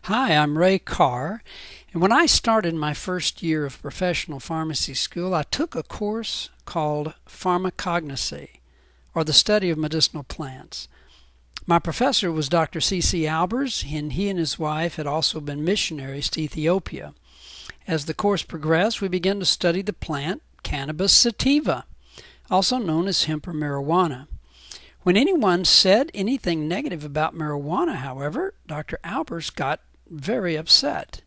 Hi, I'm Ray Carr, and when I started my first year of professional pharmacy school, I took a course called pharmacognosy, or the study of medicinal plants. My professor was Dr. C.C. Albers, and he and his wife had also been missionaries to Ethiopia. As the course progressed, we began to study the plant Cannabis sativa, also known as hemp or marijuana. When anyone said anything negative about marijuana, however, Dr. Albers got very upset.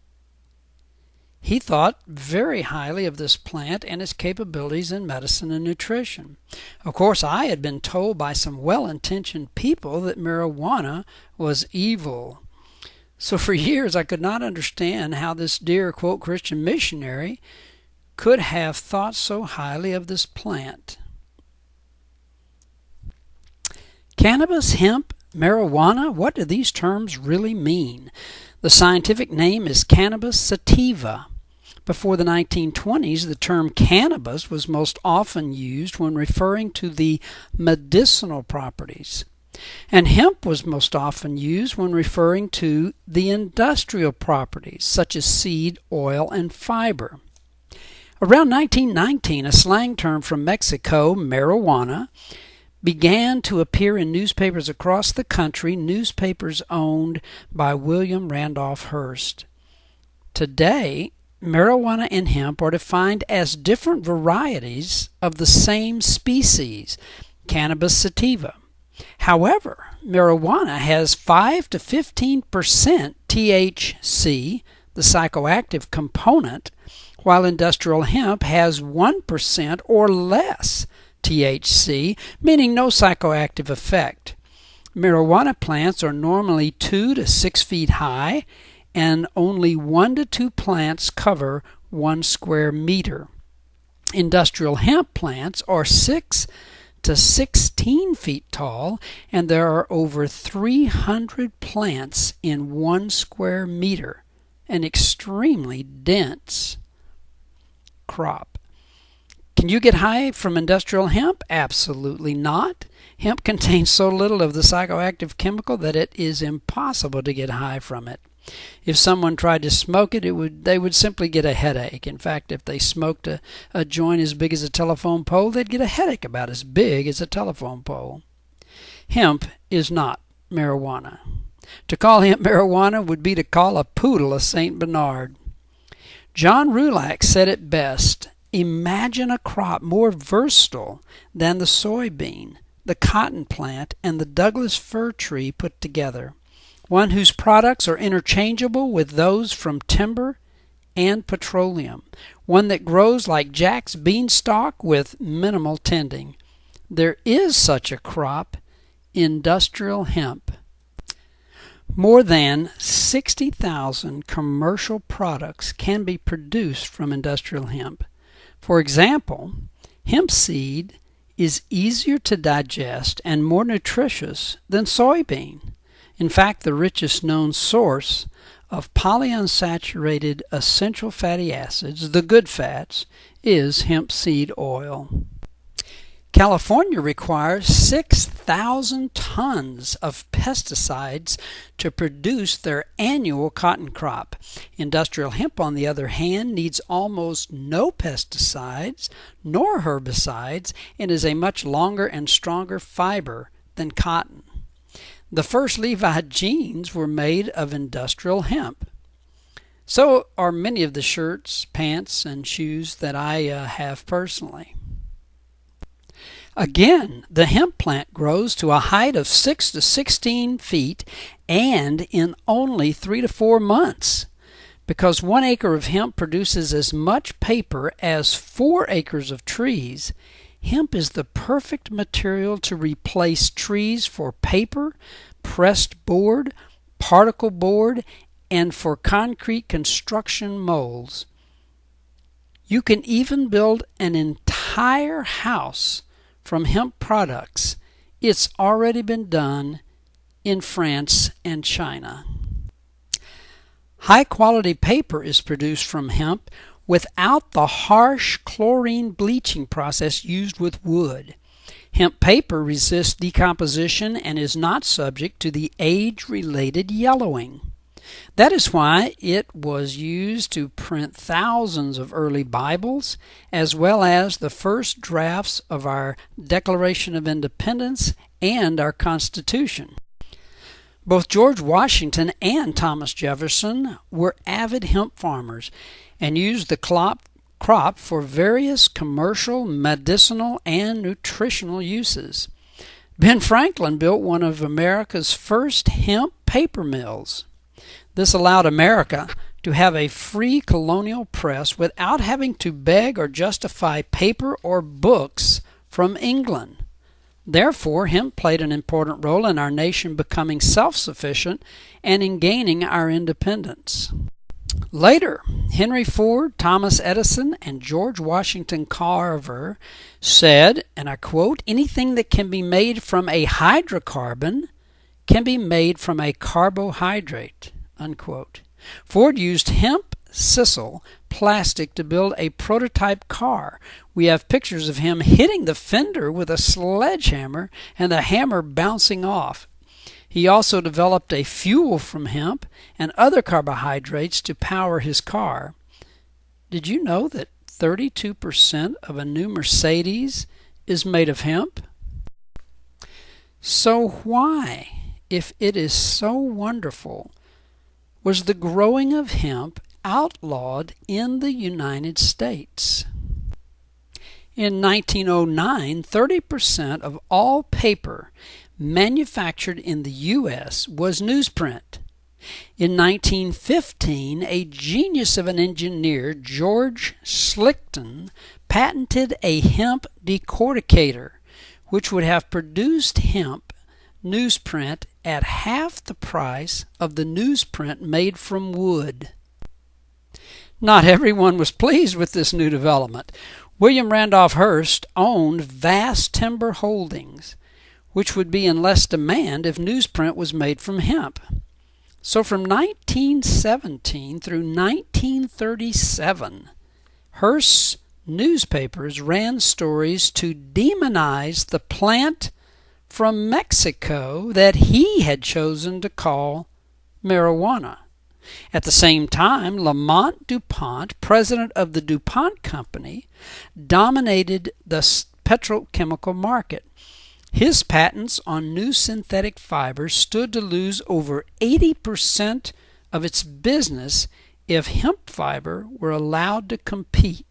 He thought very highly of this plant and its capabilities in medicine and nutrition. Of course, I had been told by some well-intentioned people that marijuana was evil. So for years I could not understand how this dear, quote, Christian missionary could have thought so highly of this plant. Cannabis, hemp, marijuana, what do these terms really mean? The scientific name is Cannabis sativa. Before the 1920s, the term cannabis was most often used when referring to the medicinal properties, and hemp was most often used when referring to the industrial properties, such as seed, oil, and fiber. Around 1919, a slang term from Mexico, marijuana, began to appear in newspapers across the country, newspapers owned by William Randolph Hearst. Today, marijuana and hemp are defined as different varieties of the same species, Cannabis sativa. However, marijuana has 5 to 15% THC, the psychoactive component, while industrial hemp has 1% or less THC, meaning no psychoactive effect. Marijuana plants are normally 2 to 6 feet high, and only 1 to 2 plants cover 1 square meter. Industrial hemp plants are 6 to 16 feet tall, and there are over 300 plants in 1 square meter, an extremely dense crop. Can you get high from industrial hemp? Absolutely not. Hemp contains so little of the psychoactive chemical that it is impossible to get high from it. If someone tried to smoke it, they would simply get a headache. In fact, if they smoked a joint as big as a telephone pole, they'd get a headache about as big as a telephone pole. Hemp is not marijuana. To call hemp marijuana would be to call a poodle a St. Bernard. John Rulac said it best. Imagine a crop more versatile than the soybean, the cotton plant, and the Douglas fir tree put together. One whose products are interchangeable with those from timber and petroleum. One that grows like Jack's beanstalk with minimal tending. There is such a crop, industrial hemp. More than 60,000 commercial products can be produced from industrial hemp. For example, hemp seed is easier to digest and more nutritious than soybean. In fact, the richest known source of polyunsaturated essential fatty acids, the good fats, is hemp seed oil. California requires 6,000 tons of pesticides to produce their annual cotton crop. Industrial hemp, on the other hand, needs almost no pesticides nor herbicides and is a much longer and stronger fiber than cotton. The first Levi jeans were made of industrial hemp. So are many of the shirts, pants, and shoes that I have personally. Again, the hemp plant grows to a height of 6 to 16 feet and in only 3 to 4 months. Because 1 acre of hemp produces as much paper as 4 acres of trees, hemp is the perfect material to replace trees for paper, pressed board, particle board, and for concrete construction molds. You can even build an entire house from hemp products. It's already been done in France and China. High-quality paper is produced from hemp without the harsh chlorine bleaching process used with wood. Hemp paper resists decomposition and is not subject to the age-related yellowing. That is why it was used to print thousands of early Bibles, as well as the first drafts of our Declaration of Independence and our Constitution. Both George Washington and Thomas Jefferson were avid hemp farmers and used the crop for various commercial, medicinal, and nutritional uses. Ben Franklin built one of America's first hemp paper mills. This allowed America to have a free colonial press without having to beg or justify paper or books from England. Therefore, hemp played an important role in our nation becoming self-sufficient and in gaining our independence. Later, Henry Ford, Thomas Edison, and George Washington Carver said, and I quote, "Anything that can be made from a hydrocarbon can be made from a carbohydrate." Unquote. Ford used hemp sisal plastic to build a prototype car. We have pictures of him hitting the fender with a sledgehammer and the hammer bouncing off. He also developed a fuel from hemp and other carbohydrates to power his car. Did you know that 32% of a new Mercedes is made of hemp? So why, if it is so wonderful, was the growing of hemp outlawed in the United States? In 1909, 30% of all paper manufactured in the U.S. was newsprint. In 1915, a genius of an engineer, George Slickton, patented a hemp decorticator, which would have produced hemp newsprint at half the price of the newsprint made from wood. Not everyone was pleased with this new development. William Randolph Hearst owned vast timber holdings, which would be in less demand if newsprint was made from hemp. So from 1917 through 1937, Hearst's newspapers ran stories to demonize the plant from Mexico that he had chosen to call marijuana. At the same time, Lamont DuPont, president of the DuPont Company, dominated the petrochemical market. His patents on new synthetic fibers stood to lose over 80% of its business if hemp fiber were allowed to compete.